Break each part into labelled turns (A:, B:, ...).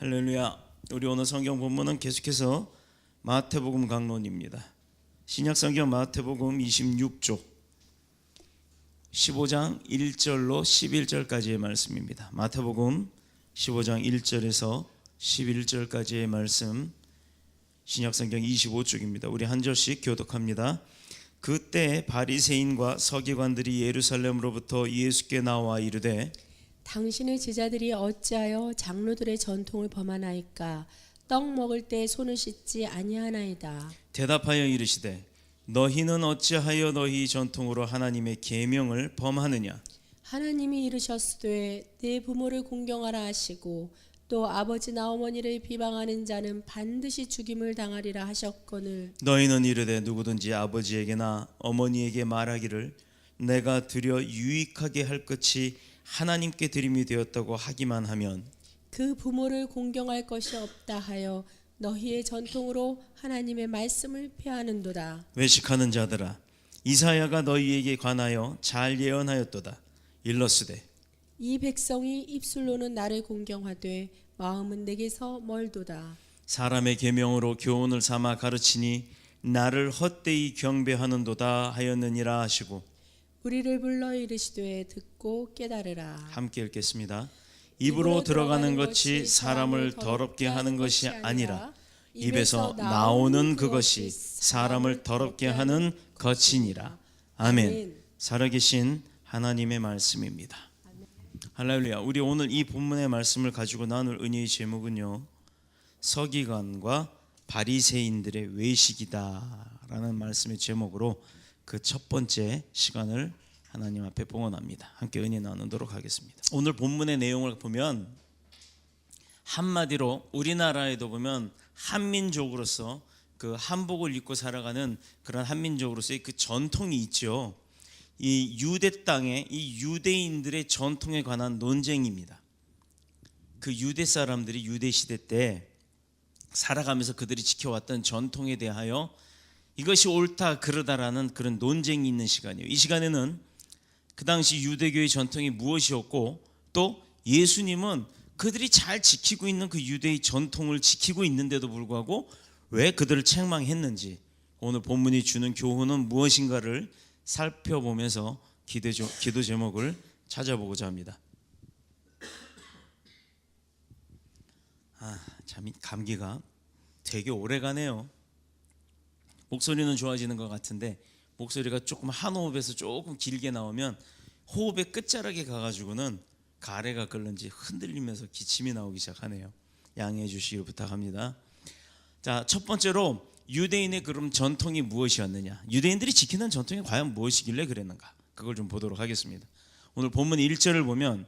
A: 할렐루야. 우리 오늘 성경 본문은 계속해서 마태복음 강론입니다. 신약 성경 마태복음 26조 15장 1절로 11절까지의 말씀입니다. 마태복음 15장 1절에서 11절까지의 말씀, 신약 성경 25쪽입니다. 우리 한 절씩 교독합니다. 그때 바리새인과 서기관들이 예루살렘으로부터 예수께 나와 이르되
B: 당신의 제자들이 어찌하여 장로들의 전통을 범하나이까? 떡 먹을 때 손을 씻지 아니하나이다.
A: 대답하여 이르시되 너희는 어찌하여 너희 전통으로 하나님의 계명을 범하느냐?
B: 하나님이 이르셨으되 내 부모를 공경하라 하시고 또 아버지나 어머니를 비방하는 자는 반드시 죽임을 당하리라 하셨거늘
A: 너희는 이르되 누구든지 아버지에게나 어머니에게 말하기를 내가 드려 유익하게 할 것이 하나님께 드림이 되었다고 하기만 하면
B: 그 부모를 공경할 것이 없다 하여 너희의 전통으로 하나님의 말씀을 폐하는도다.
A: 외식하는 자들아, 이사야가 너희에게 관하여 잘 예언하였도다. 일러스되
B: 이 백성이 입술로는 나를 공경하되 마음은 내게서 멀도다.
A: 사람의 계명으로 교훈을 삼아 가르치니 나를 헛되이 경배하는도다 하였느니라 하시고
B: 우리를 불러 이르시되 듣고 깨달으라.
A: 함께 읽겠습니다. 입으로 들어가는 것이 사람을 더럽게 하는 것이 아니라 입에서 나오는 그것이 사람을 더럽게 하는 것이니라. 아멘. 살아계신 하나님의 말씀입니다. 할렐루야. 우리 오늘 이 본문의 말씀을 가지고 나눌 은혜의 제목은요, 서기관과 바리새인들의 외식이다라는 말씀의 제목으로 그 첫 번째 시간을 하나님 앞에 봉헌합니다. 함께 은혜 나누도록 하겠습니다. 오늘 본문의 내용을 보면 한마디로 우리나라에도 보면 한민족으로서 그 한복을 입고 살아가는 그런 한민족으로서의 그 전통이 있죠. 이 유대 땅에 이 유대인들의 전통에 관한 논쟁입니다. 그 유대 사람들이 유대 시대 때 살아가면서 그들이 지켜왔던 전통에 대하여 이것이 옳다 그르다라는 그런 논쟁이 있는 시간이에요. 이 시간에는 그 당시 유대교의 전통이 무엇이었고 또 예수님은 그들이 잘 지키고 있는 그 유대의 전통을 지키고 있는데도 불구하고 왜 그들을 책망했는지, 오늘 본문이 주는 교훈은 무엇인가를 살펴보면서 기도 제목을 찾아보고자 합니다. 참 감기가 되게 오래가네요. 목소리는 좋아지는 것 같은데 목소리가 조금 한 호흡에서 조금 길게 나오면 호흡의 끝자락에 가가지고는 가래가 끓는지 흔들리면서 기침이 나오기 시작하네요. 양해해 주시길 부탁합니다. 자, 첫 번째로 유대인의 그럼 전통이 무엇이었느냐, 유대인들이 지키는 전통이 과연 무엇이길래 그랬는가, 그걸 좀 보도록 하겠습니다. 오늘 본문 1절을 보면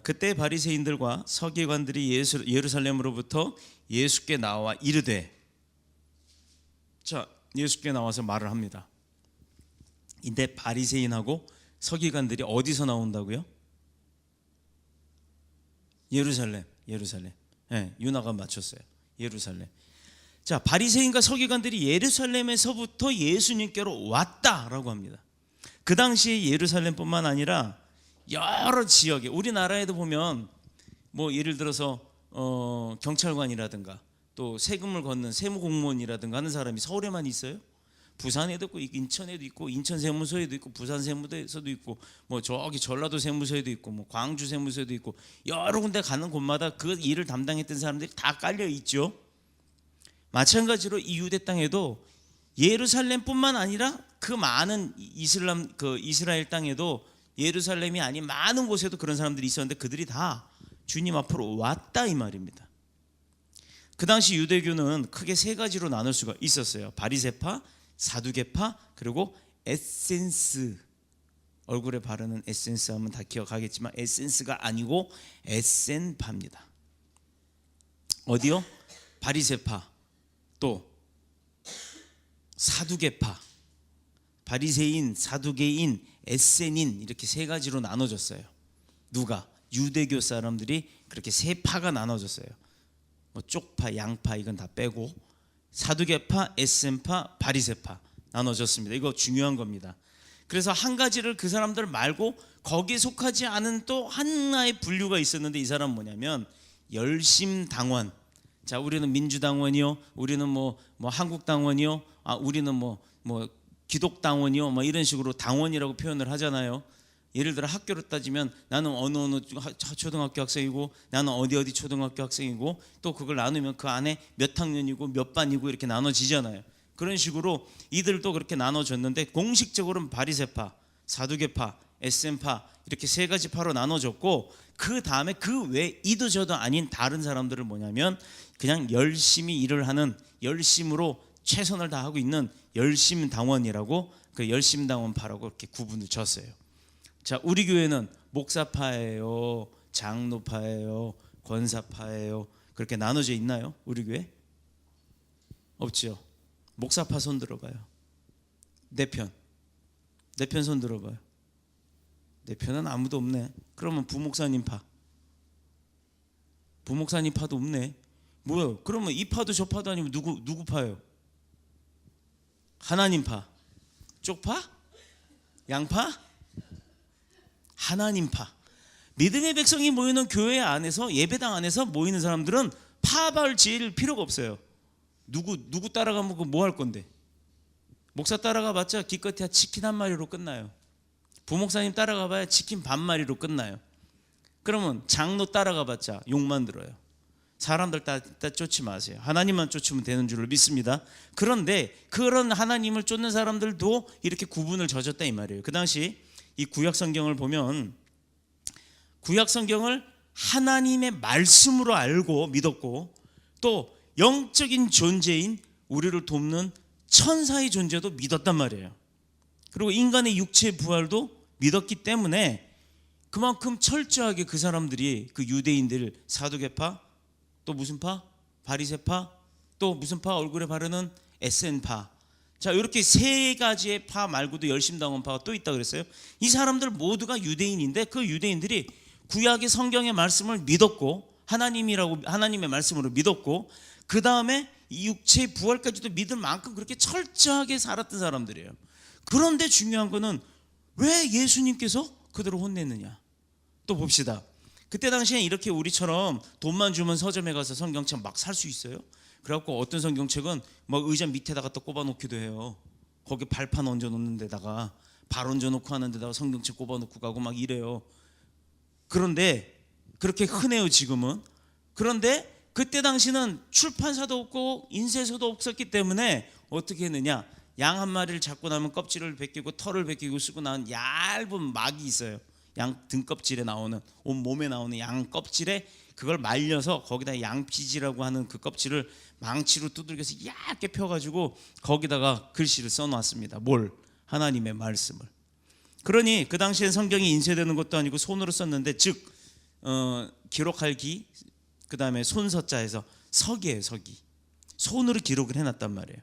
A: 그때 바리새인들과 서기관들이 예루살렘으로부터 예수께 나와 이르되, 자, 예수께 나와서 말을 합니다. 근데 바리새인하고 서기관들이 어디서 나온다고요? 예루살렘. 네, 유나가 맞췄어요. 예루살렘. 자, 바리새인과 서기관들이 예루살렘에서부터 예수님께로 왔다라고 합니다. 그 당시에 예루살렘뿐만 아니라 여러 지역에, 우리나라에도 보면 뭐 예를 들어서 경찰관이라든가 또 세금을 걷는 세무공무원이라든가 하는 사람이 서울에만 있어요? 부산에도 있고 인천에도 있고 인천 세무서에도 있고 부산 세무서에도 있고 뭐 저기 전라도 세무서에도 있고 뭐 광주 세무서에도 있고 여러 군데 가는 곳마다 그 일을 담당했던 사람들이 다 깔려 있죠. 마찬가지로 이 유대 땅에도 예루살렘뿐만 아니라 그 많은 이스라엘 땅에도 예루살렘이 아닌 많은 곳에도 그런 사람들이 있었는데 그들이 다 주님 앞으로 왔다 이 말입니다. 그 당시 유대교는 크게 세 가지로 나눌 수가 있었어요. 바리새파, 사두개파, 그리고 에센스, 얼굴에 바르는 에센스 하면 다 기억하겠지만 에센스가 아니고 에센파입니다. 어디요? 바리새파, 또 사두개파, 바리새인, 사두개인, 에센인, 이렇게 세 가지로 나눠졌어요. 누가? 유대교 사람들이 그렇게 세 파가 나눠졌어요. 뭐 쪽파, 양파 이건 다 빼고 사두개파, 에센파, 바리새파 나눠졌습니다. 이거 중요한 겁니다. 그래서 한 가지를 그 사람들 말고 거기에 속하지 않은 또 하나의 분류가 있었는데 이 사람은 뭐냐면 열심당원. 자, 우리는 민주당원이요, 우리는 뭐 한국당원이요, 우리는 뭐 기독당원이요, 뭐 이런 식으로 당원이라고 표현을 하잖아요. 예를 들어 학교로 따지면 나는 어느 초등학교 학생이고, 나는 어디 초등학교 학생이고, 또 그걸 나누면 그 안에 몇 학년이고 몇 반이고 이렇게 나눠지잖아요. 그런 식으로 이들도 그렇게 나눠졌는데, 공식적으로는 바리새파, 사두개파, 에셈파 이렇게 세 가지 파로 나눠졌고, 그 다음에 그 외 이도 저도 아닌 다른 사람들을 뭐냐면 그냥 열심히 일을 하는, 열심으로 최선을 다하고 있는 열심당원이라고, 그 열심당원파라고 이렇게 구분을 졌어요. 자, 우리 교회는 목사파예요, 장로파예요, 권사파예요, 그렇게 나눠져 있나요? 우리 교회? 없죠. 목사파 손 들어봐요. 내 편 손 들어봐요. 내 편은 아무도 없네. 그러면 부목사님 파, 부목사님 파도 없네. 뭐요? 그러면 이 파도 저 파도 아니면 누구 파예요? 하나님 파, 쪽파, 양파, 하나님 파. 믿음의 백성이 모이는 교회 안에서, 예배당 안에서 모이는 사람들은 파벌 지을 필요가 없어요. 누구 따라가면 뭐 할 건데? 목사 따라가봤자 기껏해야 치킨 한 마리로 끝나요. 부목사님 따라가봐야 치킨 반 마리로 끝나요. 그러면 장로 따라가봤자 욕만 들어요. 사람들 따 쫓지 마세요. 하나님만 쫓으면 되는 줄로 믿습니다. 그런데 그런 하나님을 쫓는 사람들도 이렇게 구분을 져줬다 이 말이에요. 그 당시 이 구약 성경을 보면, 구약 성경을 하나님의 말씀으로 알고 믿었고, 또 영적인 존재인 우리를 돕는 천사의 존재도 믿었단 말이에요. 그리고 인간의 육체 부활도 믿었기 때문에 그만큼 철저하게 그 사람들이, 그 유대인들, 사두개파, 또 무슨 파? 바리새파, 또 무슨 파? 얼굴에 바르는 에센파. 자, 이렇게 세 가지의 파 말고도 열심당원파가 또 있다 그랬어요. 이 사람들 모두가 유대인인데, 그 유대인들이 구약의 성경의 말씀을 믿었고, 하나님의 말씀으로 믿었고, 그 다음에 이 육체의 부활까지도 믿을 만큼 그렇게 철저하게 살았던 사람들이에요. 그런데 중요한 거는 왜 예수님께서 그들을 혼냈느냐? 또 봅시다. 그때 당시에 이렇게 우리처럼 돈만 주면 서점에 가서 성경책 막 살 수 있어요? 그래갖고 어떤 성경책은 막 의자 밑에다가 또 꼽아놓기도 해요. 거기 발판 얹어 놓는 데다가, 발 얹어 놓고 하는 데다가 성경책 꼽아놓고 가고 막 이래요. 그런데 그렇게 흔해요 지금은. 그런데 그때 당시는 출판사도 없고 인쇄소도 없었기 때문에 어떻게 했느냐, 양 한 마리를 잡고 나면 껍질을 벗기고 털을 벗기고 쓰고 나온 얇은 막이 있어요. 양 등껍질에 나오는, 온 몸에 나오는 양 껍질에 그걸 말려서 거기다 양피지라고 하는 그 껍질을 망치로 두들겨서 얇게 펴가지고 거기다가 글씨를 써놨습니다. 뭘? 하나님의 말씀을. 그러니 그 당시엔 성경이 인쇄되는 것도 아니고 손으로 썼는데, 즉 기록할 기, 그 다음에 손서자에서 서기예요. 서기. 손으로 기록을 해놨단 말이에요.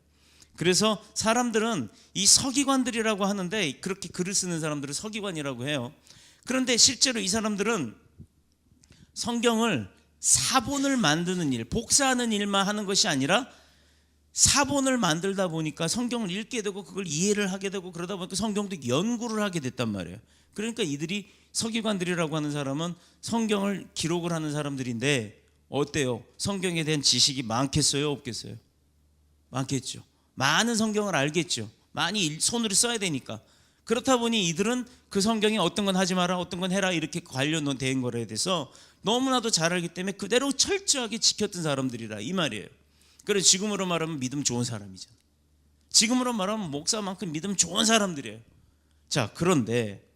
A: 그래서 사람들은 이 서기관들이라고 하는데, 그렇게 글을 쓰는 사람들을 서기관이라고 해요. 그런데 실제로 이 사람들은 성경을 사본을 만드는 일, 복사하는 일만 하는 것이 아니라 사본을 만들다 보니까 성경을 읽게 되고 그걸 이해를 하게 되고, 그러다 보니까 성경도 연구를 하게 됐단 말이에요. 그러니까 이들이 서기관들이라고 하는 사람은 성경을 기록을 하는 사람들인데, 어때요? 성경에 대한 지식이 많겠어요? 없겠어요? 많겠죠. 많은 성경을 알겠죠. 많이 손으로 써야 되니까. 그렇다 보니 이들은 그 성경에 어떤 건 하지 마라, 어떤 건 해라, 이렇게 관련된 거에 대해서 너무나도 잘 알기 때문에 그대로 철저하게 지켰던 사람들이라 이 말이에요. 그래서 지금으로 말하면 믿음 좋은 사람이잖아요. 지금으로 말하면 목사만큼 믿음 좋은 사람들이에요. 자, 그런데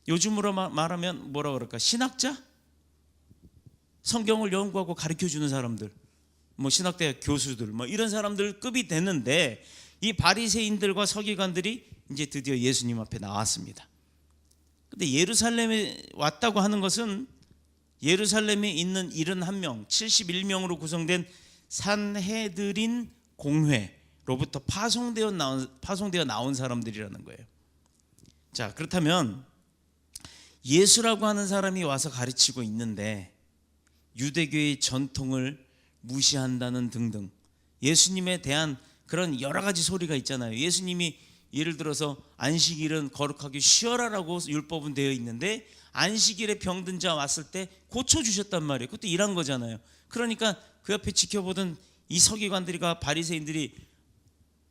A: 요즘으로 말하면 뭐라 그럴까? 신학자? 성경을 연구하고 가르쳐주는 사람들, 뭐 신학대학 교수들, 뭐 이런 사람들 급이 됐는데, 이 바리새인들과 서기관들이 이제 드디어 예수님 앞에 나왔습니다. 근데 예루살렘에 왔다고 하는 것은 예루살렘에 있는 71명, 71명으로 구성된 산헤드린 공회로부터 파송되어 나온 사람들이라는 거예요. 자, 그렇다면 예수라고 하는 사람이 와서 가르치고 있는데 유대교의 전통을 무시한다는 등등, 예수님에 대한 그런 여러 가지 소리가 있잖아요. 예수님이 예를 들어서 안식일은 거룩하게 쉬어라라고 율법은 되어 있는데 안식일에 병든 자 왔을 때 고쳐주셨단 말이에요. 그것도 일한 거잖아요. 그러니까 그 옆에 지켜보던 이 서기관들과 바리새인들이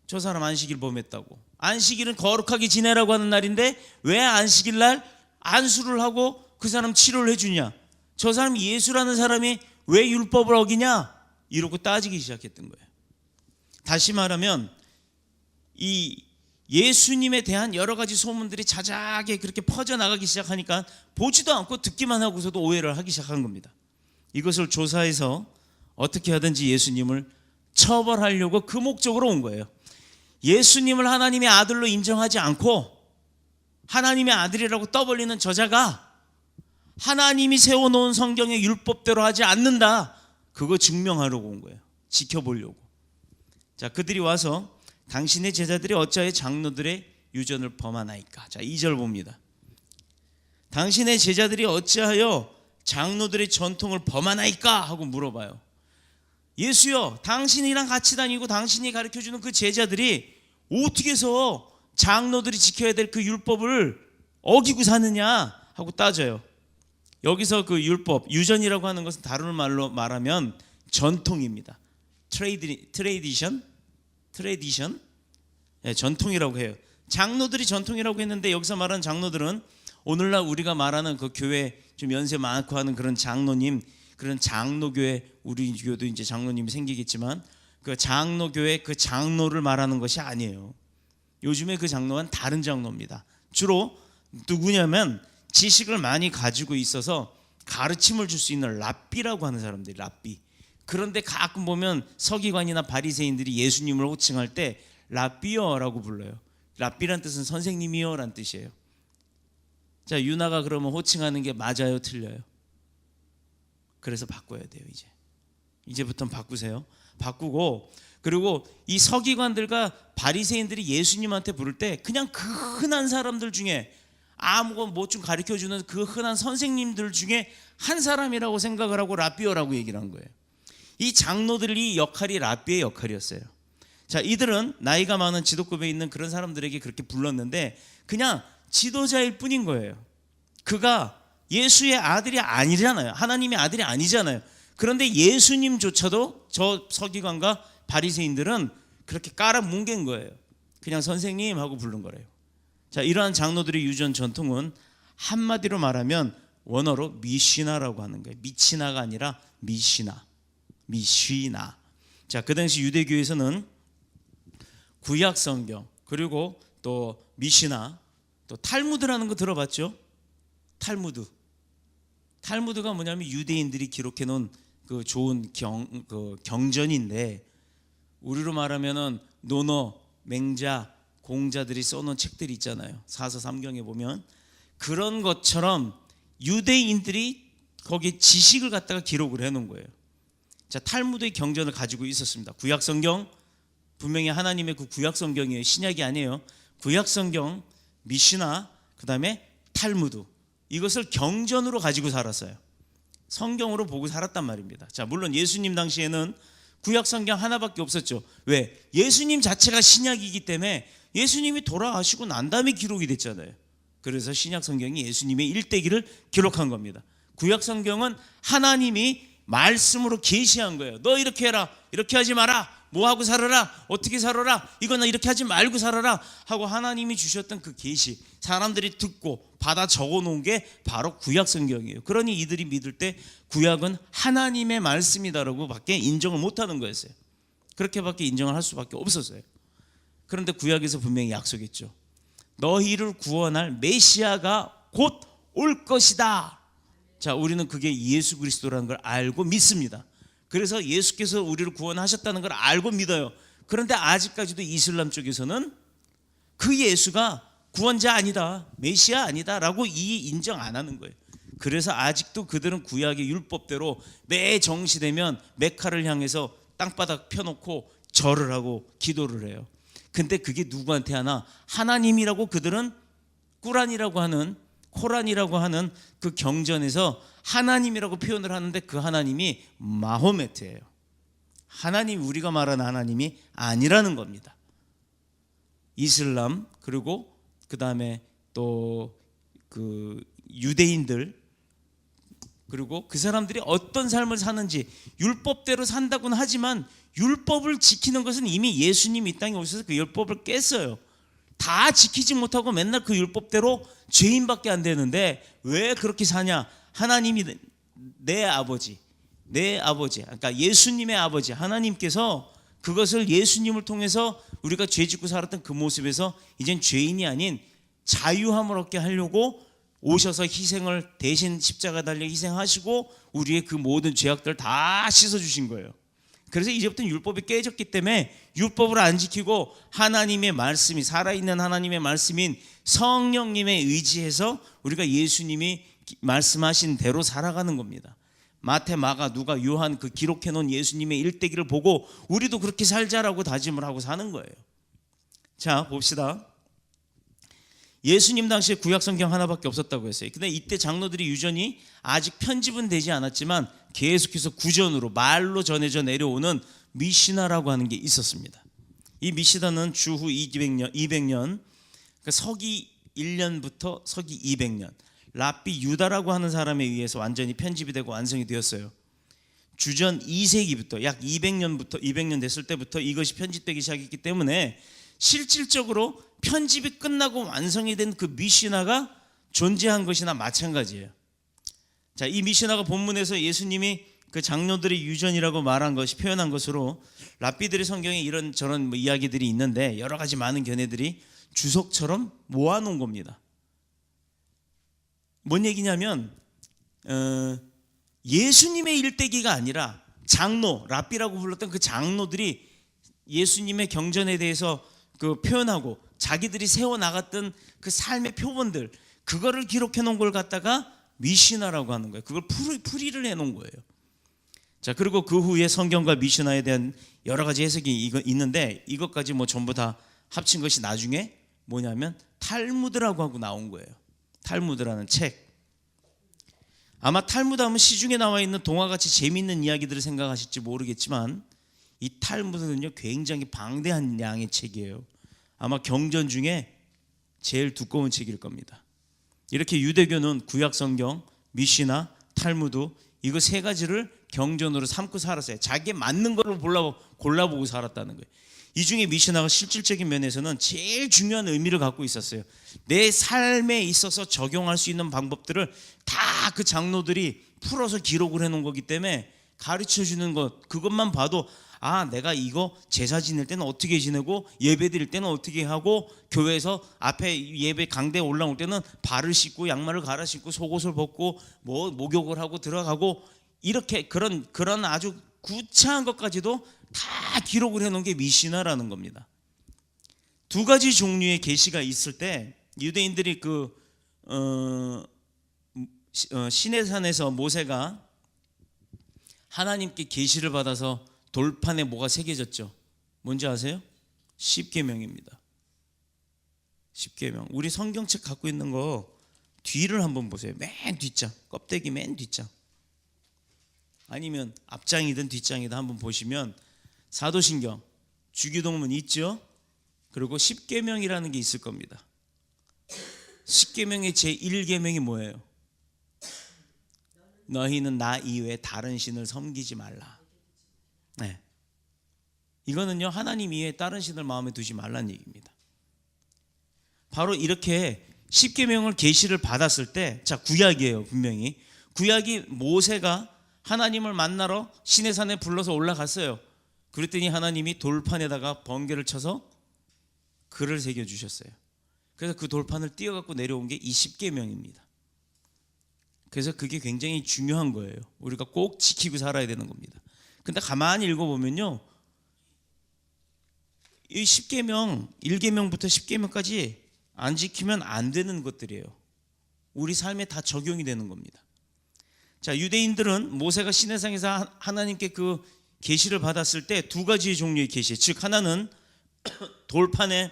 A: 저 사람 안식일 범했다고, 안식일은 거룩하게 지내라고 하는 날인데 왜 안식일 날 안수를 하고 그 사람 치료를 해주냐, 저 사람 예수라는 사람이 왜 율법을 어기냐, 이러고 따지기 시작했던 거예요. 다시 말하면 이 예수님에 대한 여러 가지 소문들이 자자하게 그렇게 퍼져나가기 시작하니까 보지도 않고 듣기만 하고서도 오해를 하기 시작한 겁니다. 이것을 조사해서 어떻게 하든지 예수님을 처벌하려고 그 목적으로 온 거예요. 예수님을 하나님의 아들로 인정하지 않고 하나님의 아들이라고 떠벌리는 저자가 하나님이 세워놓은 성경의 율법대로 하지 않는다, 그거 증명하려고 온 거예요. 지켜보려고. 자, 그들이 와서 당신의 제자들이 어찌하여 장로들의 유전을 범하나이까. 자, 2절 봅니다. 당신의 제자들이 어찌하여 장로들의 전통을 범하나이까 하고 물어봐요. 예수여, 당신이랑 같이 다니고 당신이 가르쳐주는 그 제자들이 어떻게 해서 장로들이 지켜야 될 그 율법을 어기고 사느냐 하고 따져요. 여기서 그 율법, 유전이라고 하는 것은 다른 말로 말하면 전통입니다. 트레디션, 전통이라고 해요. 장로들이 전통이라고 했는데 여기서 말하는 장로들은 오늘날 우리가 말하는 그 교회 좀 연세 많고 하는 그런 장로님, 그런 장로교회, 우리 교회도 이제 장로님이 생기겠지만 그 장로교회 그 장로를 말하는 것이 아니에요. 요즘에 그 장로는 다른 장로입니다. 주로 누구냐면 지식을 많이 가지고 있어서 가르침을 줄 수 있는 랍비라고 하는 사람들이, 랍비. 그런데 가끔 보면 서기관이나 바리새인들이 예수님을 호칭할 때 랍비여라고 불러요. 랍비란 뜻은 선생님이여란 뜻이에요. 자, 유나가 그러면 호칭하는 게 맞아요, 틀려요? 그래서 바꿔야 돼요. 이제부터는 바꾸세요. 바꾸고, 그리고 이 서기관들과 바리새인들이 예수님한테 부를 때 그냥 그 흔한 사람들 중에 아무거나 뭐 좀 가르쳐주는 그 흔한 선생님들 중에 한 사람이라고 생각을 하고 랍비어라고 얘기를 한 거예요. 이 장로들이 역할이 랍비의 역할이었어요. 자, 이들은 나이가 많은 지도급에 있는 그런 사람들에게 그렇게 불렀는데 그냥 지도자일 뿐인 거예요. 그가 예수의 아들이 아니잖아요. 하나님의 아들이 아니잖아요. 그런데 예수님조차도 저 서기관과 바리새인들은 그렇게 깔아뭉갠 거예요. 그냥 선생님 하고 부른 거래요. 자, 이러한 장로들의 유전 전통은 한마디로 말하면 원어로 미시나라고 하는 거예요. 미치나가 아니라 미시나. 자, 그 당시 유대교에서는 구약 성경, 그리고 또 미시나, 또 탈무드라는 거 들어봤죠? 탈무드가 뭐냐면 유대인들이 기록해 놓은 그 좋은 경전인데, 우리로 말하면은 논어, 맹자, 공자들이 써놓은 책들이 있잖아요. 사서 삼경에 보면 그런 것처럼 유대인들이 거기에 지식을 갖다가 기록을 해놓은 거예요. 자, 탈무드의 경전을 가지고 있었습니다. 구약 성경, 분명히 하나님의 그 구약 성경이에요. 신약이 아니에요. 구약 성경, 미시나, 그 다음에 탈무드, 이것을 경전으로 가지고 살았어요. 성경으로 보고 살았단 말입니다. 자, 물론 예수님 당시에는 구약 성경 하나밖에 없었죠. 왜? 예수님 자체가 신약이기 때문에 예수님이 돌아가시고 난 다음에 기록이 됐잖아요. 그래서 신약 성경이 예수님의 일대기를 기록한 겁니다. 구약 성경은 하나님이 말씀으로 계시한 거예요. 너 이렇게 해라, 이렇게 하지 마라, 뭐 하고 살아라, 어떻게 살아라, 이거는 이렇게 하지 말고 살아라 하고 하나님이 주셨던 그 계시, 사람들이 듣고 받아 적어 놓은 게 바로 구약 성경이에요. 그러니 이들이 믿을 때 구약은 하나님의 말씀이다라고 밖에 인정을 못 하는 거였어요. 그렇게밖에 인정을 할 수밖에 없었어요. 그런데 구약에서 분명히 약속했죠. 너희를 구원할 메시아가 곧 올 것이다. 자, 우리는 그게 예수 그리스도라는 걸 알고 믿습니다. 그래서 예수께서 우리를 구원하셨다는 걸 알고 믿어요. 그런데 아직까지도 이슬람 쪽에서는 그 예수가 구원자 아니다, 메시아 아니다 라고 인정 안 하는 거예요. 그래서 아직도 그들은 구약의 율법대로 매 정시되면 메카를 향해서 땅바닥 펴놓고 절을 하고 기도를 해요. 근데 그게 누구한테 하나? 하나님이라고 그들은 꾸란이라고 하는, 코란이라고 하는 그 경전에서 하나님이라고 표현을 하는데 그 하나님이 마호메트예요. 하나님, 우리가 말하는 하나님이 아니라는 겁니다. 이슬람, 그리고 그 다음에 또 그 유대인들, 그리고 그 사람들이 어떤 삶을 사는지 율법대로 산다고는 하지만 율법을 지키는 것은 이미 예수님이 이 땅에 오셔서 그 율법을 깼어요. 다 지키지 못하고 맨날 그 율법대로 죄인밖에 안 되는데 왜 그렇게 사냐? 하나님이 내 아버지, 그러니까 예수님의 아버지 하나님께서 그것을 예수님을 통해서 우리가 죄 짓고 살았던 그 모습에서 이젠 죄인이 아닌 자유함을 얻게 하려고 오셔서 희생을 대신 십자가 달려 희생하시고 우리의 그 모든 죄악들을 다 씻어주신 거예요. 그래서 이제부터는 율법이 깨졌기 때문에 율법을 안 지키고 하나님의 말씀이, 살아있는 하나님의 말씀인 성령님에 의지해서 우리가 예수님이 말씀하신 대로 살아가는 겁니다. 마태, 마가, 누가, 요한 그 기록해 놓은 예수님의 일대기를 보고 우리도 그렇게 살자라고 다짐을 하고 사는 거예요. 자, 봅시다. 예수님 당시에 구약 성경 하나밖에 없었다고 했어요. 근데 이때 장로들이 유전이 아직 편집은 되지 않았지만 계속해서 구전으로 말로 전해져 내려오는 미시나라고 하는 게 있었습니다. 이 미시나는 주후 200년 그러니까 서기 1년부터 서기 200년 랍비 유다라고 하는 사람에 의해서 완전히 편집이 되고 완성이 되었어요. 주전 2세기부터 약 200년 됐을 때부터 이것이 편집되기 시작했기 때문에 실질적으로 편집이 끝나고 완성이 된 그 미시나가 존재한 것이나 마찬가지예요. 자, 이 미시나가 본문에서 예수님이 그 장로들의 유전이라고 말한 것이 표현한 것으로 랍비들의 성경에 이런 저런 이야기들이 있는데 여러 가지 많은 견해들이 주석처럼 모아놓은 겁니다. 뭔 얘기냐면 예수님의 일대기가 아니라 장로, 랍비라고 불렀던 그 장로들이 예수님의 경전에 대해서 그 표현하고 자기들이 세워나갔던 그 삶의 표본들, 그거를 기록해 놓은 걸 갖다가 미시나라고 하는 거예요. 그걸 풀이를 해 놓은 거예요. 자, 그리고 그 후에 성경과 미시나에 대한 여러 가지 해석이 있는데 이것까지 뭐 전부 다 합친 것이 나중에 뭐냐면 탈무드라고 하고 나온 거예요. 탈무드라는 책. 아마 탈무드 하면 시중에 나와 있는 동화같이 재미있는 이야기들을 생각하실지 모르겠지만 이 탈무드는요 굉장히 방대한 양의 책이에요. 아마 경전 중에 제일 두꺼운 책일 겁니다. 이렇게 유대교는 구약 성경, 미시나, 탈무드 이거 세 가지를 경전으로 삼고 살았어요. 자기에 맞는 거를 골라보고 살았다는 거예요. 이 중에 미시나가 실질적인 면에서는 제일 중요한 의미를 갖고 있었어요. 내 삶에 있어서 적용할 수 있는 방법들을 다 그 장로들이 풀어서 기록을 해놓은 거기 때문에 가르쳐주는 것, 그것만 봐도 아, 내가 이거 제사 지낼 때는 어떻게 지내고 예배 드릴 때는 어떻게 하고 교회에서 앞에 예배 강대에 올라올 때는 발을 씻고 양말을 갈아 신고 속옷을 벗고 뭐 목욕을 하고 들어가고 이렇게 그런 아주 구차한 것까지도 다 기록을 해놓은 게 미시나라는 겁니다. 두 가지 종류의 계시가 있을 때 유대인들이 시내산에서 모세가 하나님께 계시를 받아서 돌판에 뭐가 새겨졌죠? 뭔지 아세요? 십계명입니다. 십계명. 우리 성경책 갖고 있는 거 뒤를 한번 보세요. 맨 뒷장, 껍데기 맨 뒷장. 아니면 앞장이든 뒷장이든 한번 보시면 사도신경, 주기도문 있죠? 그리고 십계명이라는 게 있을 겁니다. 십계명의 제1계명이 뭐예요? 너희는 나 이외에 다른 신을 섬기지 말라. 네. 이거는요 하나님 이외에 다른 신을 마음에 두지 말라는 얘기입니다. 바로 이렇게 십계명을 계시를 받았을 때, 자 구약이에요 분명히. 구약이 모세가 하나님을 만나러 시내산에 불러서 올라갔어요. 그랬더니 하나님이 돌판에다가 번개를 쳐서 글을 새겨주셨어요. 그래서 그 돌판을 띄어갖고 내려온 게 이 십계명입니다. 그래서 그게 굉장히 중요한 거예요. 우리가 꼭 지키고 살아야 되는 겁니다. 근데 가만히 읽어보면요 이 십계명 1계명부터 10계명까지 안 지키면 안 되는 것들이에요. 우리 삶에 다 적용이 되는 겁니다. 자, 유대인들은 모세가 시내산에서 하나님께 그 계시를 받았을 때 두 가지 종류의 계시, 즉 하나는 돌판에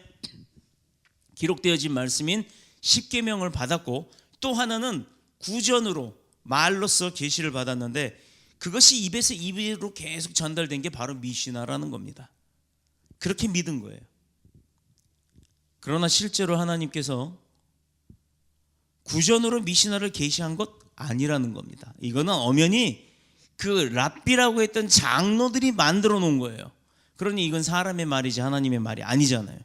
A: 기록되어진 말씀인 십계명을 받았고 또 하나는 구전으로 말로써 계시를 받았는데 그것이 입에서 입으로 계속 전달된 게 바로 미시나라는 겁니다. 그렇게 믿은 거예요. 그러나 실제로 하나님께서 구전으로 미시나를 계시한 것 아니라는 겁니다. 이거는 엄연히 그 랍비라고 했던 장로들이 만들어 놓은 거예요. 그러니 이건 사람의 말이지 하나님의 말이 아니잖아요.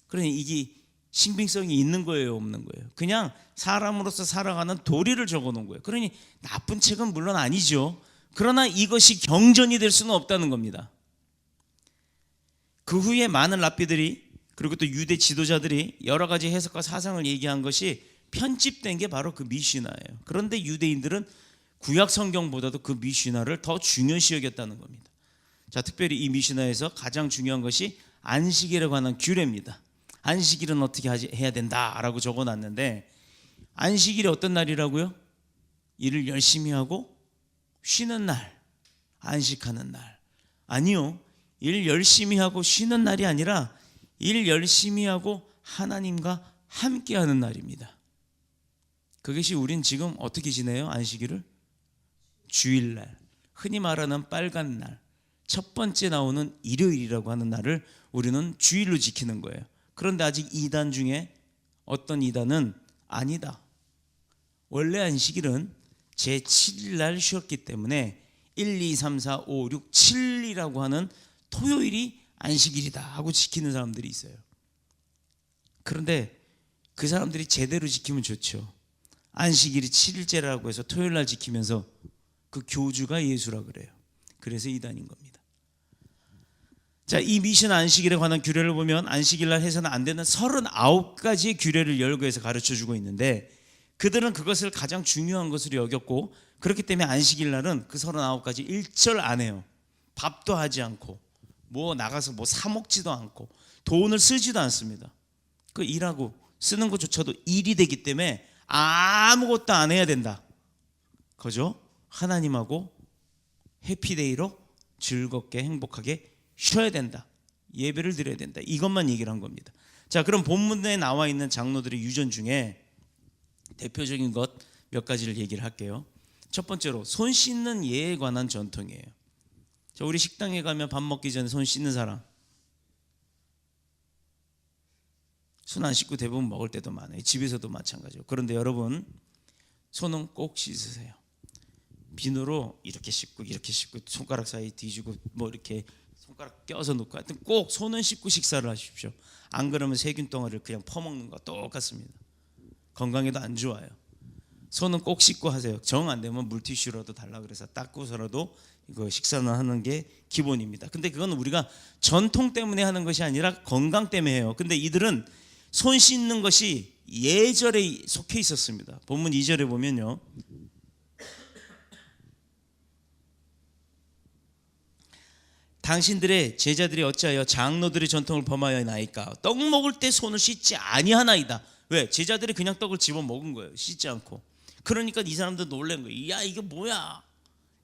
A: 그러니 이게 신빙성이 있는 거예요, 없는 거예요? 그냥 사람으로서 살아가는 도리를 적어 놓은 거예요. 그러니 나쁜 책은 물론 아니죠. 그러나 이것이 경전이 될 수는 없다는 겁니다. 그 후에 많은 랍비들이 그리고 또 유대 지도자들이 여러 가지 해석과 사상을 얘기한 것이 편집된 게 바로 그 미시나예요. 그런데 유대인들은 구약 성경보다도 그 미시나를 더 중요시 여겼다는 겁니다. 자, 특별히 이 미시나에서 가장 중요한 것이 안식일에 관한 규례입니다. 안식일은 어떻게 해야 된다라고 적어놨는데, 안식일이 어떤 날이라고요? 일을 열심히 하고 쉬는 날, 안식하는 날. 아니요, 일 열심히 하고 쉬는 날이 아니라 일 열심히 하고 하나님과 함께하는 날입니다. 그것이 우린 지금 어떻게 지내요? 안식일을? 주일날, 흔히 말하는 빨간 날, 첫 번째 나오는 일요일이라고 하는 날을 우리는 주일로 지키는 거예요. 그런데 아직 이단 중에 어떤 이단은 아니다, 원래 안식일은 제7일 날 쉬었기 때문에 1, 2, 3, 4, 5, 6, 7이라고 하는 토요일이 안식일이다 하고 지키는 사람들이 있어요. 그런데 그 사람들이 제대로 지키면 좋죠. 안식일이 7일째라고 해서 토요일 날 지키면서 그 교주가 예수라 그래요. 그래서 이단인 겁니다. 자, 이 미신 안식일에 관한 규례를 보면 안식일 날 해서는 안 되는 39가지의 규례를 열거해서 가르쳐주고 있는데, 그들은 그것을 가장 중요한 것으로 여겼고, 그렇기 때문에 안식일 날은 그 39가지 일절 안 해요. 밥도 하지 않고 뭐 나가서 뭐 사 먹지도 않고 돈을 쓰지도 않습니다. 그 일하고 쓰는 것조차도 일이 되기 때문에 아무것도 안 해야 된다. 그죠? 하나님하고 해피데이로 즐겁게 행복하게 쉬어야 된다. 예배를 드려야 된다. 이것만 얘기를 한 겁니다. 자, 그럼 본문에 나와 있는 장로들의 유전 중에 대표적인 것 몇 가지를 얘기를 할게요. 첫 번째로 손 씻는 예에 관한 전통이에요. 자, 우리 식당에 가면 밥 먹기 전에 손 씻는 사람, 손 안 씻고 대부분 먹을 때도 많아요. 집에서도 마찬가지고. 그런데 여러분, 손은 꼭 씻으세요. 비누로 이렇게 씻고 이렇게 씻고 손가락 사이 뒤지고 뭐 이렇게 손가락 껴서 놓고, 하여튼 꼭 손은 씻고 식사를 하십시오. 안 그러면 세균 덩어리를 그냥 퍼먹는 거 똑같습니다. 건강에도 안 좋아요. 손은 꼭 씻고 하세요. 정 안 되면 물티슈라도 달라 그래서 닦고서라도 이거 식사는 하는 게 기본입니다. 근데 그건 우리가 전통 때문에 하는 것이 아니라 건강 때문에 해요. 근데 이들은 손 씻는 것이 예절에 속해 있었습니다. 본문 2절에 보면요, 당신들의 제자들이 어찌하여 장로들의 전통을 범하여나이까? 떡 먹을 때 손을 씻지 아니하나이다. 왜? 제자들이 그냥 떡을 집어 먹은 거예요, 씻지 않고. 그러니까 이 사람들 놀란 거예요. 야, 이게 뭐야,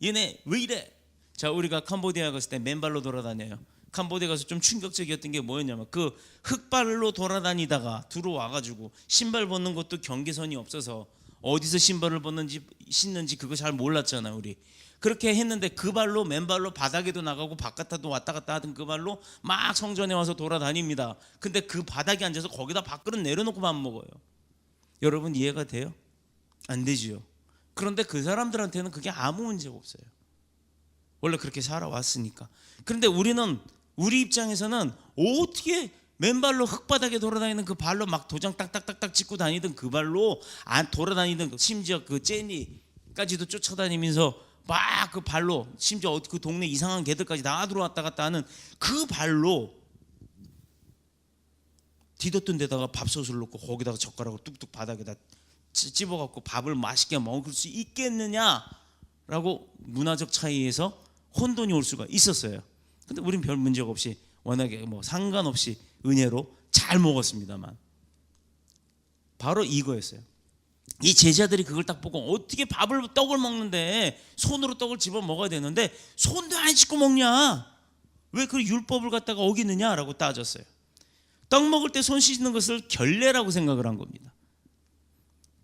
A: 얘네 왜 이래? 자, 우리가 캄보디아 갔을 때 맨발로 돌아다녀요. 캄보디아 가서 좀 충격적이었던 게 뭐였냐면, 그 흙발로 돌아다니다가 들어와가지고 신발 벗는 것도 경계선이 없어서 어디서 신발을 벗는지 신는지 그거 잘 몰랐잖아요, 우리. 그렇게 했는데 그 발로, 맨발로 바닥에도 나가고 바깥에도 왔다 갔다 하던 그 발로 막 성전에 와서 돌아다닙니다. 근데 그 바닥에 앉아서 거기다 밥그릇 내려놓고 밥 먹어요. 여러분, 이해가 돼요? 안 되지요. 그런데 그 사람들한테는 그게 아무 문제가 없어요. 원래 그렇게 살아왔으니까. 그런데 우리는, 우리 입장에서는 어떻게 맨발로 흙바닥에 돌아다니는 그 발로 막 도장 딱딱딱딱 찍고 다니던 그 발로 안 돌아다니던, 심지어 그 제니까지도 쫓아다니면서 막 그 발로, 심지어 그 동네 이상한 개들까지 다 들어왔다 갔다 하는 그 발로 뒤덮던 데다가 밥솥을 넣고 거기다가 젓가락을 뚝뚝 바닥에다 찝어갖고 밥을 맛있게 먹을 수 있겠느냐라고 문화적 차이에서 혼돈이 올 수가 있었어요. 근데 우린 별 문제가 없이 워낙에 뭐 상관없이 은혜로 잘 먹었습니다만, 바로 이거였어요. 이 제자들이 그걸 딱 보고 어떻게 떡을 먹는데 손으로 떡을 집어 먹어야 되는데 손도 안 씻고 먹냐, 왜 그 율법을 갖다가 어기느냐라고 따졌어요. 떡 먹을 때 손 씻는 것을 결례라고 생각을 한 겁니다.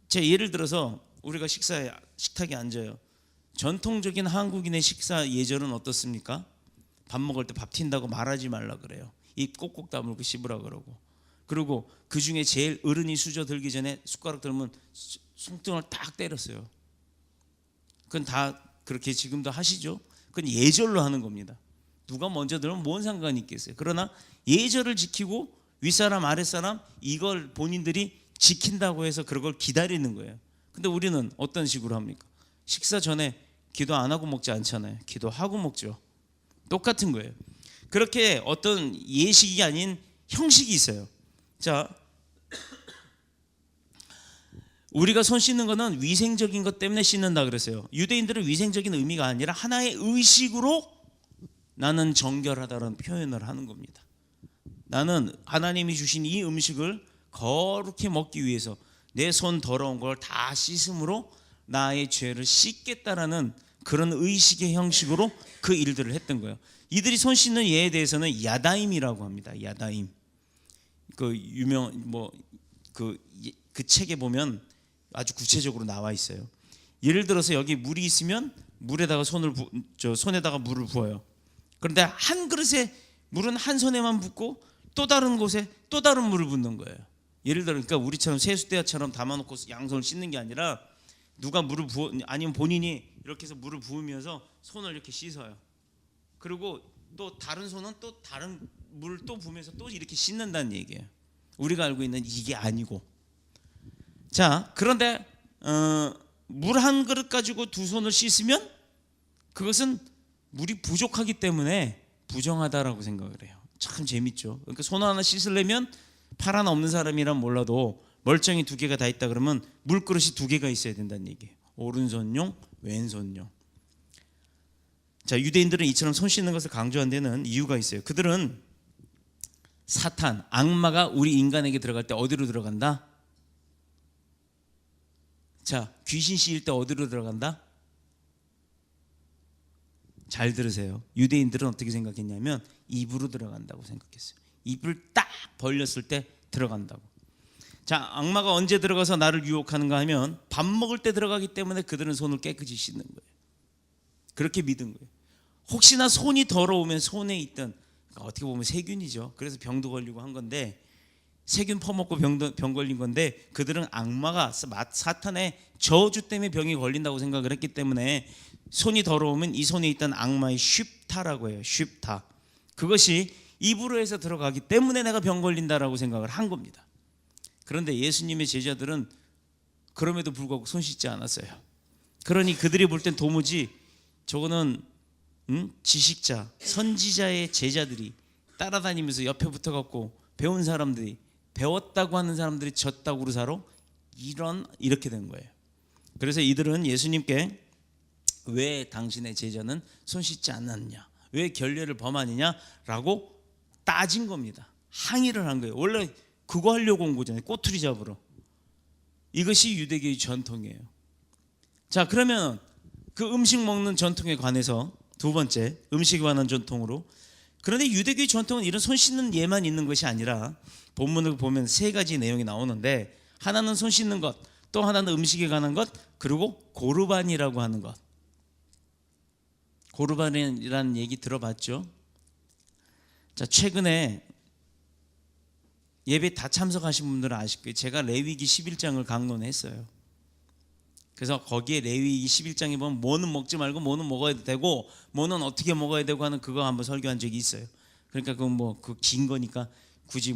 A: 제 예를 들어서 우리가 식탁에 앉아요. 전통적인 한국인의 식사 예절은 어떻습니까? 밥 먹을 때 밥 튄다고 말하지 말라 그래요. 입 꼭꼭 다물고 씹으라 그러고, 그리고 그 중에 제일 어른이 수저 들기 전에 숟가락 들면 손등을 딱 때렸어요. 그건 다 그렇게 지금도 하시죠. 그건 예절로 하는 겁니다. 누가 먼저 들으면 뭔 상관이 있겠어요. 그러나 예절을 지키고 윗사람 아랫사람 이걸 본인들이 지킨다고 해서 그런 걸 기다리는 거예요. 근데 우리는 어떤 식으로 합니까? 식사 전에 기도 안 하고 먹지 않잖아요. 기도하고 먹죠. 똑같은 거예요. 그렇게 어떤 예식이 아닌 형식이 있어요. 자, 우리가 손 씻는 거는 위생적인 것 때문에 씻는다 그랬어요. 유대인들은 위생적인 의미가 아니라 하나의 의식으로 나는 정결하다는 표현을 하는 겁니다. 나는 하나님이 주신 이 음식을 거룩히 먹기 위해서 내 손 더러운 걸 다 씻음으로 나의 죄를 씻겠다라는 그런 의식의 형식으로 그 일들을 했던 거예요. 이들이 손 씻는 예에 대해서는 야다임이라고 합니다. 야다임. 그 유명 그 책에 보면 아주 구체적으로 나와 있어요. 예를 들어서 여기 물이 있으면 물에다가 손에다가 물을 부어요. 그런데 한 그릇에 물은 한 손에만 붓고 또 다른 곳에 또 다른 물을 붓는 거예요. 예를 들어 그러니까 우리처럼 세수대야처럼 담아놓고 양손을 씻는 게 아니라 누가 물을 부어 아니면 본인이 이렇게 해서 물을 부으면서 손을 이렇게 씻어요. 그리고 또 다른 손은 또 다른 물을 또 부으면서 또 이렇게 씻는다는 얘기예요. 우리가 알고 있는 이게 아니고. 자, 그런데 물 한 그릇 가지고 두 손을 씻으면 그것은 물이 부족하기 때문에 부정하다라고 생각을 해요. 참 재밌죠. 그러니까 손 하나 씻으려면 팔 하나 없는 사람이란 몰라도 멀쩡히 두 개가 다 있다 그러면 물그릇이 두 개가 있어야 된다는 얘기예요. 오른손용, 왼손용. 자, 유대인들은 이처럼 손 씻는 것을 강조한 데는 이유가 있어요. 그들은 사탄, 악마가 우리 인간에게 들어갈 때 어디로 들어간다? 자, 귀신 씌일 때 어디로 들어간다? 잘 들으세요. 유대인들은 어떻게 생각했냐면 입으로 들어간다고 생각했어요. 입을 딱 벌렸을 때 들어간다고. 자, 악마가 언제 들어가서 나를 유혹하는가 하면 밥 먹을 때 들어가기 때문에 그들은 손을 깨끗이 씻는 거예요. 그렇게 믿은 거예요. 혹시나 손이 더러우면 손에 있던 그러니까 어떻게 보면 세균이죠. 그래서 병도 걸리고 한 건데 세균 퍼먹고 병 걸린 건데 그들은 악마가 사탄의 저주 때문에 병이 걸린다고 생각을 했기 때문에 손이 더러우면 이 손에 있던 악마의 쉽타라고 해요. 쉽타. 그것이 입으로 해서 들어가기 때문에 내가 병 걸린다라고 생각을 한 겁니다. 그런데 예수님의 제자들은 그럼에도 불구하고 손 씻지 않았어요. 그러니 그들이 볼 땐 도무지 저거는 지식자, 선지자의 제자들이 따라다니면서 옆에 붙어갖고 배운 사람들이 배웠다고 하는 사람들이 졌다고 사로 이렇게 된 거예요. 그래서 이들은 예수님께 왜 당신의 제자는 손 씻지 않았냐, 왜 결례를 범하느냐라고 따진 겁니다. 항의를 한 거예요. 원래 그거 하려고 온 거잖아요. 꼬투리 잡으러. 이것이 유대교의 전통이에요. 자, 그러면 그 음식 먹는 전통에 관해서 두 번째 음식에 관한 전통으로, 그런데 유대교의 전통은 이런 손 씻는 예만 있는 것이 아니라 본문을 보면 세 가지 내용이 나오는데 하나는 손 씻는 것, 또 하나는 음식에 관한 것, 그리고 고르반이라고 하는 것. 고르반이라는 얘기 들어봤죠? 자, 최근에 예배 다 참석하신 분들은 아실 거예요. 제가 레위기 11장을 강론했어요. 그래서 거기에 레위기 11장에 보면 뭐는 먹지 말고 뭐는 먹어야 되고 뭐는 어떻게 먹어야 되고 하는 그거 한번 설교한 적이 있어요. 그러니까 그건 그 긴 거니까 굳이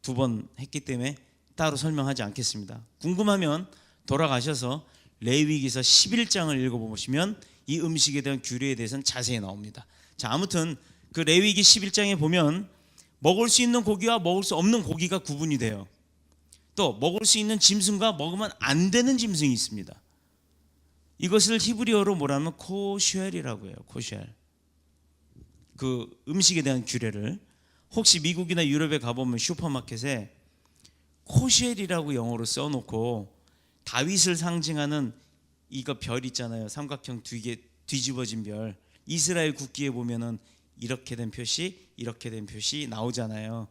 A: 두 번 했기 때문에 따로 설명하지 않겠습니다. 궁금하면 돌아가셔서 레위기서 11장을 읽어보시면 이 음식에 대한 규례에 대해서는 자세히 나옵니다. 자, 아무튼 그 레위기 11장에 보면 먹을 수 있는 고기와 먹을 수 없는 고기가 구분이 돼요. 또 먹을 수 있는 짐승과 먹으면 안 되는 짐승이 있습니다. 이것을 히브리어로 뭐라면 코쉘이라고 해요. 코쉘. 그 음식에 대한 규례를 혹시 미국이나 유럽에 가보면 슈퍼마켓에 코쉘이라고 영어로 써놓고 다윗을 상징하는 이거 별 있잖아요. 삼각형 뒤집어진 별. 이스라엘 국기에 보면은 이렇게 된 표시, 이렇게 된 표시 나오잖아요.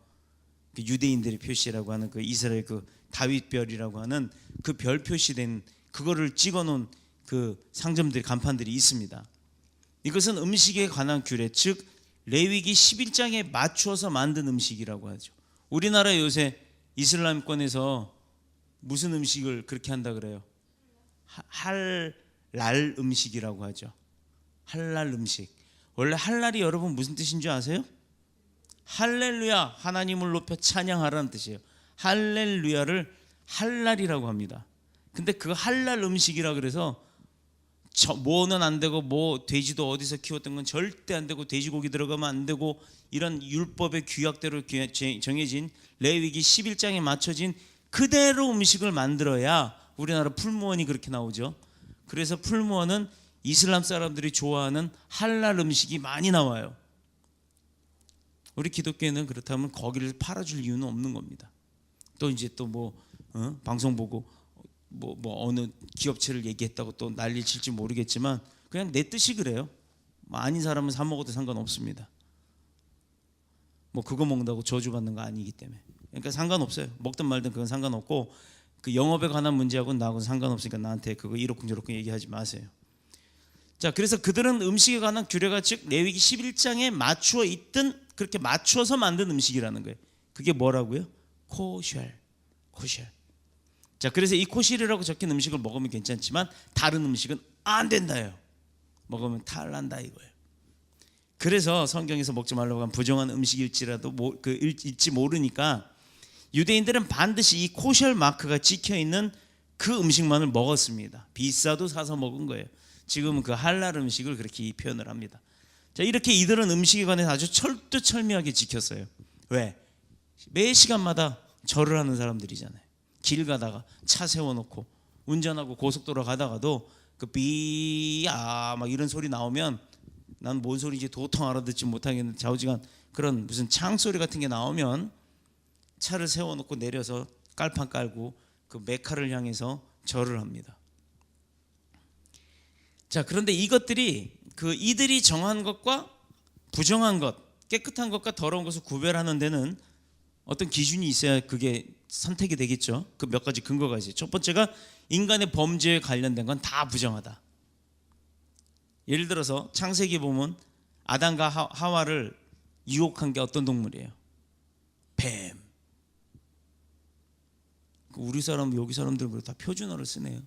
A: 그 유대인들의 표시라고 하는 그 이스라엘 그 다윗별이라고 하는 그 별 표시된 그거를 찍어놓은 그 상점들이 간판들이 있습니다. 이것은 음식에 관한 규례, 즉 레위기 11장에 맞추어서 만든 음식이라고 하죠. 우리나라 요새 이슬람권에서 무슨 음식을 그렇게 한다 그래요? 할랄 음식이라고 하죠. 할랄 음식. 원래 할랄이 여러분 무슨 뜻인 줄 아세요? 할렐루야, 하나님을 높여 찬양하라는 뜻이에요. 할렐루야를 할랄이라고 합니다. 근데 그 할랄 음식이라 그래서 뭐는 안 되고, 뭐 돼지도 어디서 키웠던 건 절대 안 되고, 돼지고기 들어가면 안 되고, 이런 율법의 규약대로 정해진 레위기 11장에 맞춰진 그대로 음식을 만들어야 우리나라 풀무원이 그렇게 나오죠. 그래서 풀무원은 이슬람 사람들이 좋아하는 할랄 음식이 많이 나와요. 우리 기독교에는 그렇다면 거기를 팔아줄 이유는 없는 겁니다. 또 이제 또 방송 보고 뭐 어느 기업체를 얘기했다고 또 난리 칠지 모르겠지만, 그냥 내 뜻이 그래요. 아닌 사람은 사 먹어도 상관없습니다. 뭐 그거 먹는다고 저주받는 거 아니기 때문에. 그러니까 상관없어요. 먹든 말든 그건 상관없고, 그 영업에 관한 문제하고는 나하고는 상관없으니까 나한테 그거 이러쿵저러쿵 얘기하지 마세요. 자, 그래서 그들은 음식에 관한 규례가 즉 레위기 11장에 맞추어 있던, 그렇게 맞추어서 만든 음식이라는 거예요. 그게 뭐라고요? 코쉘. 자, 그래서 이 코쉘이라고 적힌 음식을 먹으면 괜찮지만 다른 음식은 안 된다요. 먹으면 탈난다 이거예요. 그래서 성경에서 먹지 말라고 한 부정한 음식일지라도 일지 모르니까 유대인들은 반드시 이 코쉘 마크가 찍혀 있는 그 음식만을 먹었습니다. 비싸도 사서 먹은 거예요. 지금은 그 할랄 음식을 그렇게 표현을 합니다. 자, 이렇게 이들은 음식에 관해서 아주 철두철미하게 지켰어요. 왜? 매 시간마다 절을 하는 사람들이잖아요. 길 가다가 차 세워놓고 운전하고 고속도로 가다가도 그 삐야 막 이런 소리 나오면, 난 뭔 소리인지 도통 알아듣지 못하겠는데 좌우지간 그런 무슨 창소리 같은 게 나오면 차를 세워놓고 내려서 깔판 깔고 그 메카를 향해서 절을 합니다. 자, 그런데 이것들이 이들이 정한 것과 부정한 것, 깨끗한 것과 더러운 것을 구별하는 데는 어떤 기준이 있어야 그게 선택이 되겠죠. 그 몇 가지 근거가 있어요. 첫 번째가 인간의 범죄에 관련된 건 다 부정하다. 예를 들어서 창세기 보면 아담과 하와를 유혹한 게 어떤 동물이에요? 뱀. 우리 사람, 여기 사람들은 다 표준어를 쓰네요.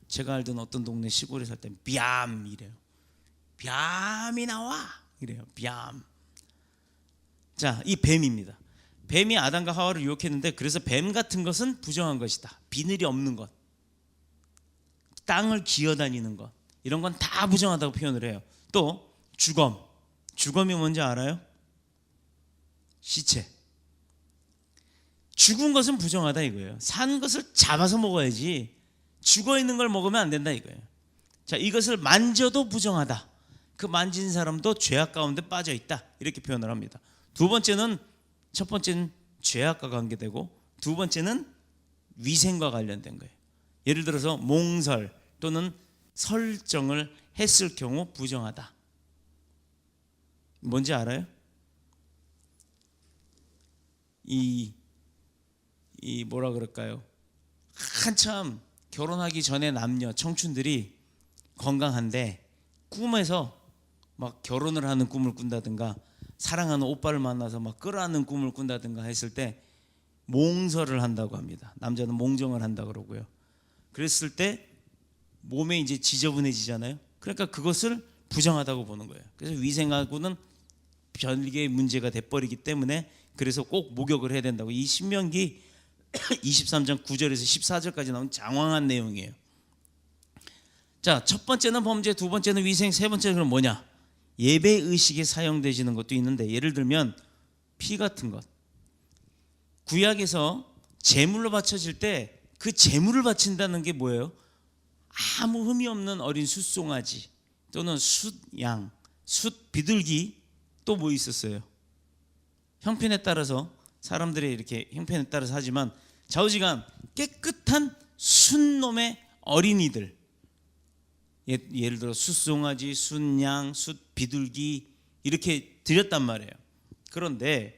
A: 제가 알던 어떤 동네 시골에 살 때 뺨 이래요. 뺨이 나와 이래요. 뺨. 자, 이 뱀입니다. 뱀이 아담과 하와를 유혹했는데, 그래서 뱀 같은 것은 부정한 것이다. 비늘이 없는 것, 땅을 기어다니는 것, 이런 건 다 부정하다고 표현을 해요. 또 주검이 뭔지 알아요? 시체. 죽은 것은 부정하다 이거예요. 산 것을 잡아서 먹어야지 죽어 있는 걸 먹으면 안 된다 이거예요. 자, 이것을 만져도 부정하다. 그 만진 사람도 죄악 가운데 빠져 있다, 이렇게 표현을 합니다. 첫 번째는 죄악과 관계되고, 두 번째는 위생과 관련된 거예요. 예를 들어서 몽설 또는 설정을 했을 경우 부정하다. 뭔지 알아요? 이 뭐라 그럴까요? 한참 결혼하기 전에 남녀 청춘들이 건강한데 꿈에서 막 결혼을 하는 꿈을 꾼다든가, 사랑하는 오빠를 만나서 막 끌어안는 꿈을 꾼다든가 했을 때 몽설을 한다고 합니다. 남자는 몽정을 한다 그러고요. 그랬을 때 몸에 이제 지저분해지잖아요. 그러니까 그것을 부정하다고 보는 거예요. 그래서 위생하고는 별개의 문제가 돼버리기 때문에, 그래서 꼭 목욕을 해야 된다고. 이 신명기 23장 9절에서 14절까지 나온 장황한 내용이에요. 자, 첫 번째는 범죄, 두 번째는 위생, 세 번째는 그럼 뭐냐? 예배 의식에 사용되시는 것도 있는데, 예를 들면 피 같은 것. 구약에서 제물로 바쳐질 때 그 제물을 바친다는 게 뭐예요? 아무 흠이 없는 어린 숫송아지 또는 숫양, 숫비둘기, 또 뭐 있었어요? 형편에 따라서 사람들이 이렇게 형편에 따라서 하지만 좌우지간 깨끗한 순놈의 어린이들, 예를 들어 숫송아지, 숫양, 숫비둘기 이렇게 드렸단 말이에요. 그런데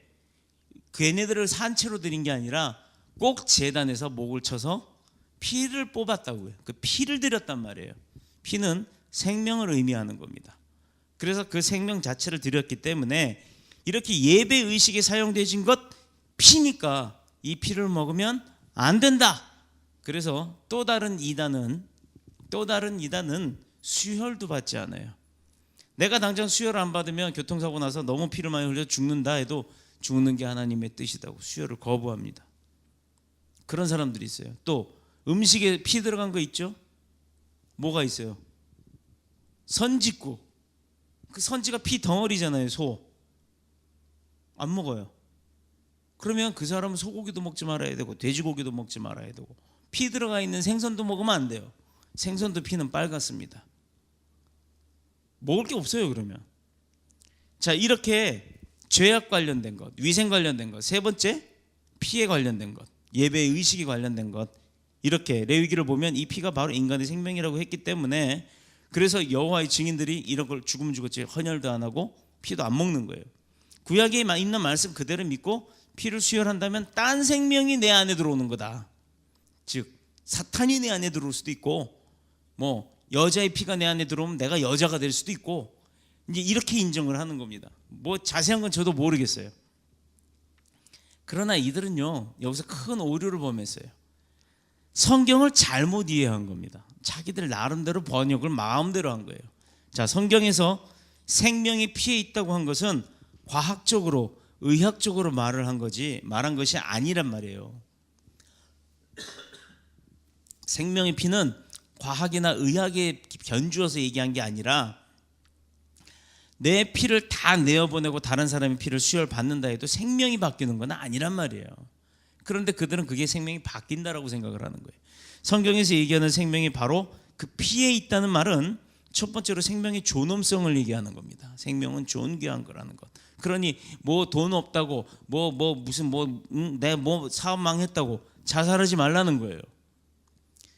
A: 걔네들을 산채로 드린 게 아니라 꼭 제단에서 목을 쳐서 피를 뽑았다고요. 그 피를 드렸단 말이에요. 피는 생명을 의미하는 겁니다. 그래서 그 생명 자체를 드렸기 때문에 이렇게 예배 의식에 사용되신 것 피니까 이 피를 먹으면 안 된다. 그래서 또 다른 이단은 수혈도 받지 않아요. 내가 당장 수혈을 안 받으면 교통사고 나서 너무 피를 많이 흘려 죽는다 해도 죽는 게 하나님의 뜻이다고 수혈을 거부합니다. 그런 사람들이 있어요. 또 음식에 피 들어간 거 있죠? 뭐가 있어요? 선짓국. 그 선지가 피 덩어리잖아요. 소. 안 먹어요. 그러면 그 사람은 소고기도 먹지 말아야 되고 돼지고기도 먹지 말아야 되고 피 들어가 있는 생선도 먹으면 안 돼요. 생선도 피는 빨갛습니다. 먹을 게 없어요. 그러면 자, 이렇게 죄악 관련된 것, 위생 관련된 것, 세 번째 피에 관련된 것, 예배의 의식이 관련된 것, 이렇게 레위기를 보면 이 피가 바로 인간의 생명이라고 했기 때문에 그래서 여호와의 증인들이 이런 걸 죽으면 죽었지 헌혈도 안 하고 피도 안 먹는 거예요. 구약에 있는 말씀 그대로 믿고 피를 수혈한다면 딴 생명이 내 안에 들어오는 거다. 즉 사탄이 내 안에 들어올 수도 있고 뭐 여자의 피가 내 안에 들어오면 내가 여자가 될 수도 있고 이제 이렇게 인정을 하는 겁니다. 뭐 자세한 건 저도 모르겠어요. 그러나 이들은요 여기서 큰 오류를 범했어요. 성경을 잘못 이해한 겁니다. 자기들 나름대로 번역을 마음대로 한 거예요. 자, 성경에서 생명이 피에 있다고 한 것은 과학적으로 의학적으로 말한 것이 아니란 말이에요. 생명의 피는 과학이나 의학에 변주어서 얘기한 게 아니라 내 피를 다 내어보내고 다른 사람의 피를 수혈받는다 해도 생명이 바뀌는 건 아니란 말이에요. 그런데 그들은 그게 생명이 바뀐다라고 생각을 하는 거예요. 성경에서 얘기하는 생명이 바로 그 피에 있다는 말은 첫 번째로 생명의 존엄성을 얘기하는 겁니다. 생명은 존귀한 거라는 것. 그러니 뭐 돈 없다고 내 사업 망했다고 자살하지 말라는 거예요.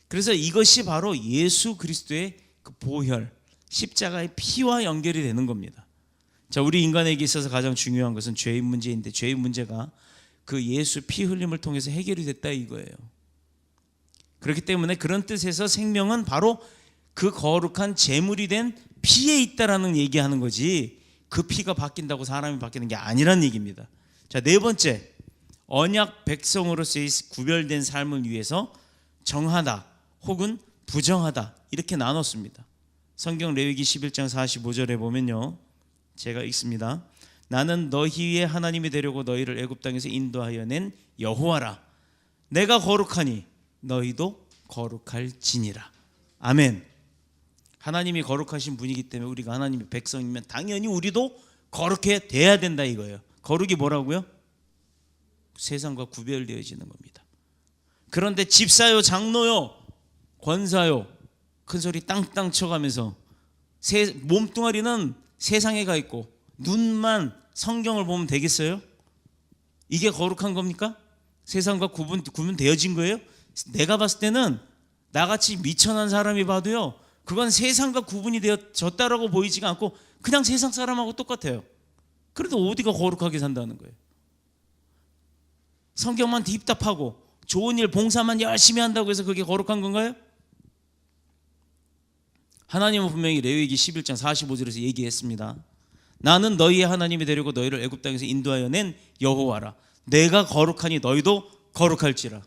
A: 그래서 이것이 바로 예수 그리스도의 그 보혈, 십자가의 피와 연결이 되는 겁니다. 자, 우리 인간에게 있어서 가장 중요한 것은 죄의 문제인데 죄의 문제가 그 예수 피 흘림을 통해서 해결이 됐다 이거예요. 그렇기 때문에 그런 뜻에서 생명은 바로 그 거룩한 제물이 된 피에 있다라는 얘기하는 거지 그 피가 바뀐다고 사람이 바뀌는 게 아니란 얘기입니다. 자, 네 번째, 언약 백성으로서의 구별된 삶을 위해서 정하다 혹은 부정하다 이렇게 나눴습니다. 성경 레위기 11장 45절에 보면요, 제가 읽습니다. 나는 너희의 하나님이 되려고 너희를 애굽 땅에서 인도하여 낸 여호와라. 내가 거룩하니 너희도 거룩할지니라. 아멘. 하나님이 거룩하신 분이기 때문에 우리가 하나님의 백성이면 당연히 우리도 거룩해야 돼야 된다 이거예요. 거룩이 뭐라고요? 세상과 구별되어지는 겁니다. 그런데 집사요, 장로요, 권사요 큰소리 땅땅 쳐가면서 몸뚱아리는 세상에 가 있고 눈만 성경을 보면 되겠어요? 이게 거룩한 겁니까? 세상과 구분되어진 거예요? 내가 봤을 때는 나같이 미천한 사람이 봐도요 그건 세상과 구분이 되어졌다라고 보이지가 않고 그냥 세상 사람하고 똑같아요. 그래도 어디가 거룩하게 산다는 거예요? 성경만 딥답하고 좋은 일 봉사만 열심히 한다고 해서 그게 거룩한 건가요? 하나님은 분명히 레위기 11장 45절에서 얘기했습니다. 나는 너희의 하나님이 되려고 너희를 애굽 땅에서 인도하여 낸 여호와라. 내가 거룩하니 너희도 거룩할지라.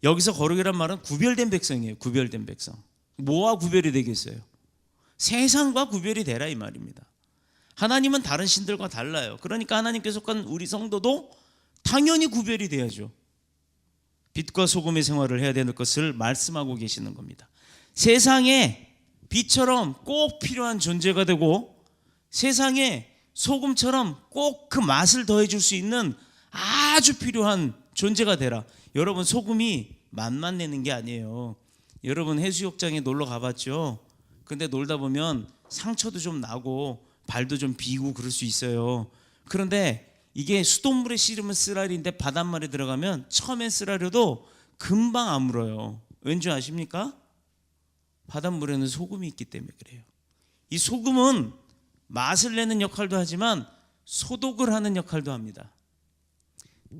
A: 여기서 거룩이란 말은 구별된 백성이에요. 구별된 백성. 뭐와 구별이 되겠어요? 세상과 구별이 되라 이 말입니다. 하나님은 다른 신들과 달라요. 그러니까 하나님께 속한 우리 성도도 당연히 구별이 돼야죠. 빛과 소금의 생활을 해야 되는 것을 말씀하고 계시는 겁니다. 세상에 빛처럼 꼭 필요한 존재가 되고 세상에 소금처럼 꼭 그 맛을 더해줄 수 있는 아주 필요한 존재가 되라. 여러분, 소금이 맛만 내는 게 아니에요. 여러분 해수욕장에 놀러 가봤죠? 근데 놀다 보면 상처도 좀 나고 발도 좀 비고 그럴 수 있어요. 그런데 이게 수돗물에 씨르면 쓰라리인데 바닷물에 들어가면 처음엔 쓰라려도 금방 아물어요. 왠지 아십니까? 바닷물에는 소금이 있기 때문에 그래요. 이 소금은 맛을 내는 역할도 하지만 소독을 하는 역할도 합니다.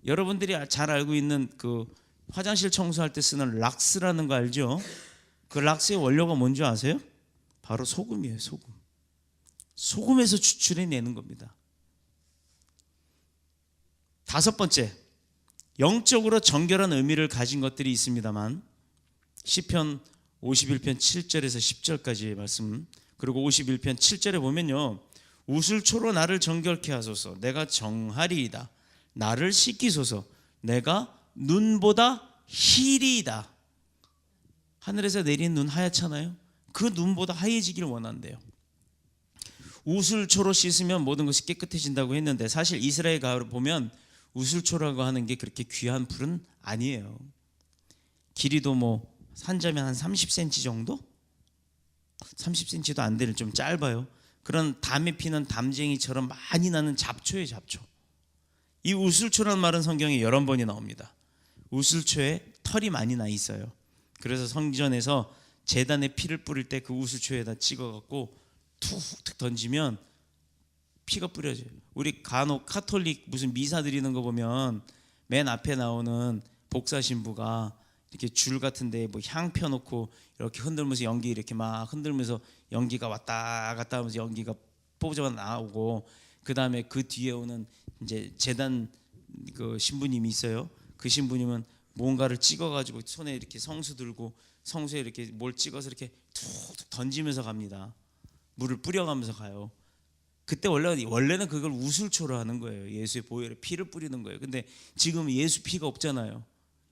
A: 여러분들이 잘 알고 있는 그 화장실 청소할 때 쓰는 락스라는 거 알죠? 그 락스의 원료가 뭔지 아세요? 바로 소금이에요. 소금. 소금에서 추출해내는 겁니다. 다섯 번째, 영적으로 정결한 의미를 가진 것들이 있습니다만 시편 51편 7절에서 10절까지의 말씀, 그리고 51편 7절에 보면요, 우슬초로 나를 정결케 하소서. 내가 정하리이다. 나를 씻기소서. 내가 눈보다 희리이다. 하늘에서 내린 눈 하얗잖아요. 그 눈보다 하얘지길 원한대요. 우슬초로 씻으면 모든 것이 깨끗해진다고 했는데 사실 이스라엘 가을 보면 우슬초라고 하는 게 그렇게 귀한 풀은 아니에요. 길이도 뭐 산자면 한 30cm 정도? 30cm도 안 되는 좀 짧아요. 그런 담에 피는 담쟁이처럼 많이 나는 잡초예요, 잡초. 이 우슬초라는 말은 성경에 여러 번이 나옵니다. 우슬초에 털이 많이 나 있어요. 그래서 성전에서 제단에 피를 뿌릴 때 그 우슬초에다 찍어갖고 툭툭 던지면 피가 뿌려져요. 우리 간혹 카톨릭 무슨 미사 드리는 거 보면 맨 앞에 나오는 복사 신부가 이렇게 줄 같은데 뭐 향 펴놓고 이렇게 흔들면서 연기 이렇게 막 흔들면서 연기가 왔다 갔다 하면서 연기가 뽀져 나오고, 그 다음에 그 뒤에 오는 이제 제단 그 신부님이 있어요. 그 신부님은 뭔가를 찍어가지고 손에 이렇게 성수 들고 성수에 이렇게 뭘 찍어서 이렇게 툭툭 던지면서 갑니다. 물을 뿌려가면서 가요. 그때 원래는 그걸 우슬초로 하는 거예요. 예수의 보혈에 피를 뿌리는 거예요. 근데 지금 예수 피가 없잖아요.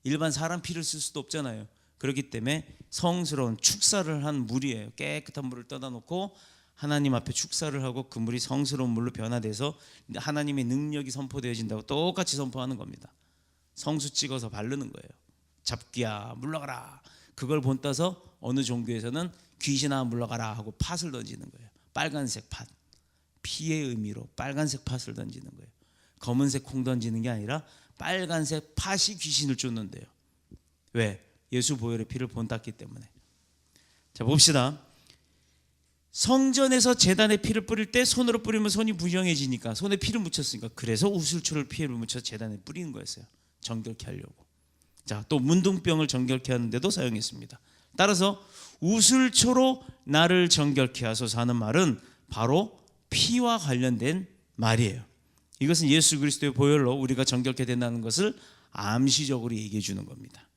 A: 일반 사람 피를 쓸 수도 없잖아요. 그렇기 때문에 성스러운 축사를 한 물이에요. 깨끗한 물을 떠다 놓고 하나님 앞에 축사를 하고 그 물이 성스러운 물로 변화돼서 하나님의 능력이 선포되어진다고 똑같이 선포하는 겁니다. 성수 찍어서 바르는 거예요. 잡귀야 물러가라. 그걸 본따서 어느 종교에서는 귀신아 물러가라 하고 팥을 던지는 거예요. 빨간색 팥. 피의 의미로 빨간색 팥을 던지는 거예요. 검은색 콩 던지는 게 아니라 빨간색 팥이 귀신을 쫓는데요. 왜? 예수 보혈의 피를 본땄기 때문에. 자, 봅시다. 성전에서 제단에 피를 뿌릴 때 손으로 뿌리면 손이 무정해지니까 손에 피를 묻혔으니까, 그래서 우슬초를 피를 묻혀서 제단에 뿌리는 거였어요. 정결케 하려고. 자, 또 문둥병을 정결케 하는데도 사용했습니다. 따라서 우슬초로 나를 정결케 하소서 하는 말은 바로 피와 관련된 말이에요. 이것은 예수 그리스도의 보혈로 우리가 정결케 된다는 것을 암시적으로 얘기해 주는 겁니다.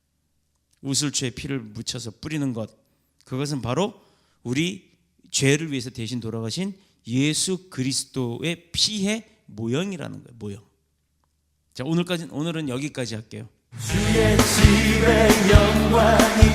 A: 우슬초에 피를 묻혀서 뿌리는 것, 그것은 바로 우리 죄를 위해서 대신 돌아가신 예수 그리스도의 피의 모형이라는 거예요. 모형. 자, 오늘은 여기까지 할게요.
C: 주의 집에 영광이